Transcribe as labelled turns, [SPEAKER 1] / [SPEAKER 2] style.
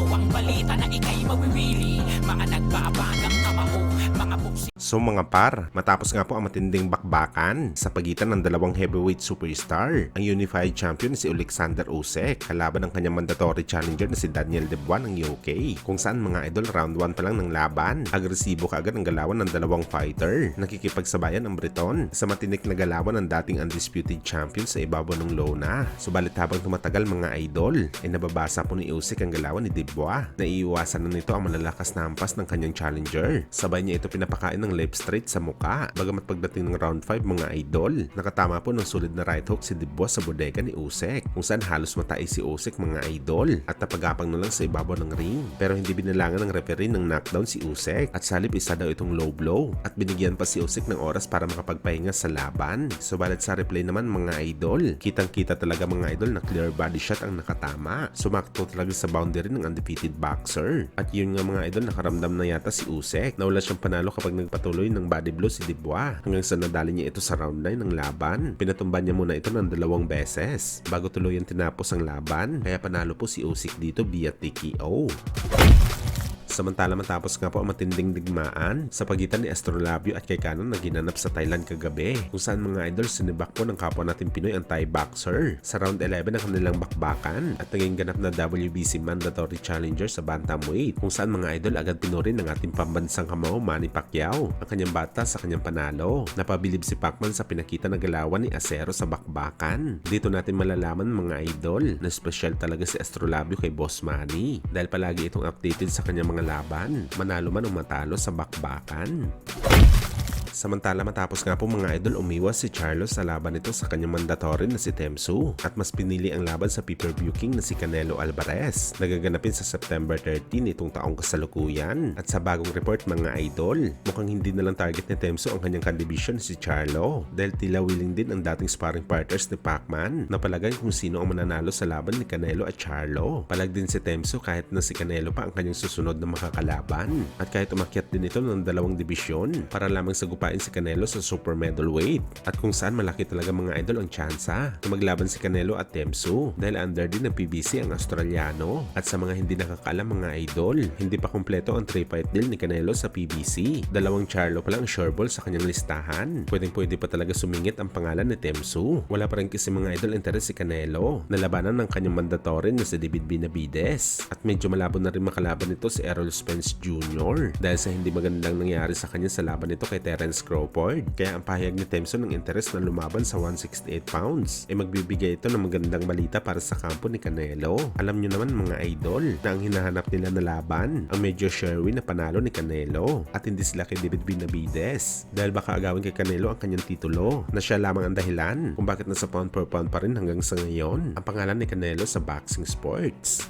[SPEAKER 1] Ito ang balita na ikay mawiwili. Mga nagbabagang kamao, mga buksi.
[SPEAKER 2] So mga par, matapos nga po ang matinding bakbakan sa pagitan ng dalawang heavyweight superstar, ang unified champion si Alexander Usyk kalaban ng kanyang mandatory challenger na si Daniel Dubois ng UK, kung saan mga idol round 1 pa lang ng laban, agresibo kaagad ang galawan ng dalawang fighter. Nakikipagsabayan ang Briton sa matinik na galawan ng dating undisputed champion sa ibabaw ng lona. Subalit habang tumatagal mga idol, ay nababasa po ni Usyk ang galawan ni Dubois. Naiiwasan na nito ang malalakas na hampas ng kanyang challenger. Sabay niya ito pinapakain ng left straight sa muka. Bagamat pagdating ng round 5 mga idol, nakatama po ng solid na right hook si Dubois sa bodega ni Usyk, kung saan halos matay si Usyk mga idol at napagapang na lang sa ibabaw ng ring. Pero hindi binalangan ng referee ng knockdown si Usyk at salip isa daw itong low blow at binigyan pa si Usyk ng oras para makapagpahinga sa laban. Subalit sa replay naman mga idol, kitang-kita talaga mga idol na clear body shot ang nakatama. Sumakto talaga sa boundary ng undefeated boxer. At yun nga mga idol, nakaramdam na yata si Usyk na wala siyang panalo kapag nagpatuloy ng body blow si Dubois hanggang sa nadali niya ito sa round 9 ng laban. Pinatumba niya muna ito ng 2 beses bago tuluyan tinapos ang laban, kaya panalo po si Usyk dito via TKO. Samantala matapos nga po ang matinding digmaan sa pagitan ni Astrolabio at Kaikano na ginanap sa Thailand kagabi, kung saan mga idol sinibak po ng kapwa natin Pinoy ang Thai boxer sa round 11 ng kanilang bakbakan at naging ganap na WBC mandatory challenger sa bantamweight, kung saan mga idol agad pinuri ng ating pambansang kamao Manny Pacquiao ang kanyang bata sa kanyang panalo. Napabilib si Pacman sa pinakita na galawan ni Acero sa bakbakan. Dito natin malalaman mga idol na special talaga si Astrolabio kay Boss Manny dahil palagi itong updated sa kanyang mga laban, manalo man o matalo sa bakbakan. Samantala matapos nga po mga idol umiwas si Charlos sa laban nito sa kanyang mandatory na si Temsu at mas pinili ang laban sa pay-per-view king na si Canelo Alvarez na gaganapin sa September 13 itong taong kasalukuyan. At sa bagong report mga idol, mukhang hindi na lang target ni Temsu ang kanyang ka-division si Charlo dahil tila willing din ang dating sparring partners ni Pacman na palagay kung sino ang mananalo sa laban ni Canelo at Charlo. Palag din si Temsu kahit na si Canelo pa ang kanyang susunod na makakalaban at kahit umakyat din ito ng 2 dibisyon para lamang sagupain si Canelo sa super middleweight at kung saan malaki talaga mga idol ang tsansa na maglaban si Canelo at Temsu dahil under din ng PBC ang Australiano. At sa mga hindi nakakaalam mga idol, hindi pa kumpleto ang 3-fight deal ni Canelo sa PBC. 2 Charlo pa lang ang sureball sa kanyang listahan. Pwede pa talaga sumingit ang pangalan ni Temsu. Wala pa rin kasi mga idol interes si Canelo na labanan ng kanyang mandatory na si David Benavides at medyo malabo na rin makalaban nito si Errol Spence Jr. dahil sa hindi magandang nangyari sa kanya sa laban nito kay Terence Crawford. Kaya ang pahayag ni Temsu ng interes na lumaban sa 168 pounds ay magbibigay ito ng magandang balita para sa kampo ni Canelo. Alam nyo naman mga idol na ang hinahanap nila na laban ang medyo sure win na panalo ni Canelo at hindi sila kay David Benavides dahil baka agawin kay Canelo ang kanyang titulo na siya lamang ang dahilan kung bakit nasa pound per pound pa rin hanggang sa ngayon ang pangalan ni Canelo sa boxing sports.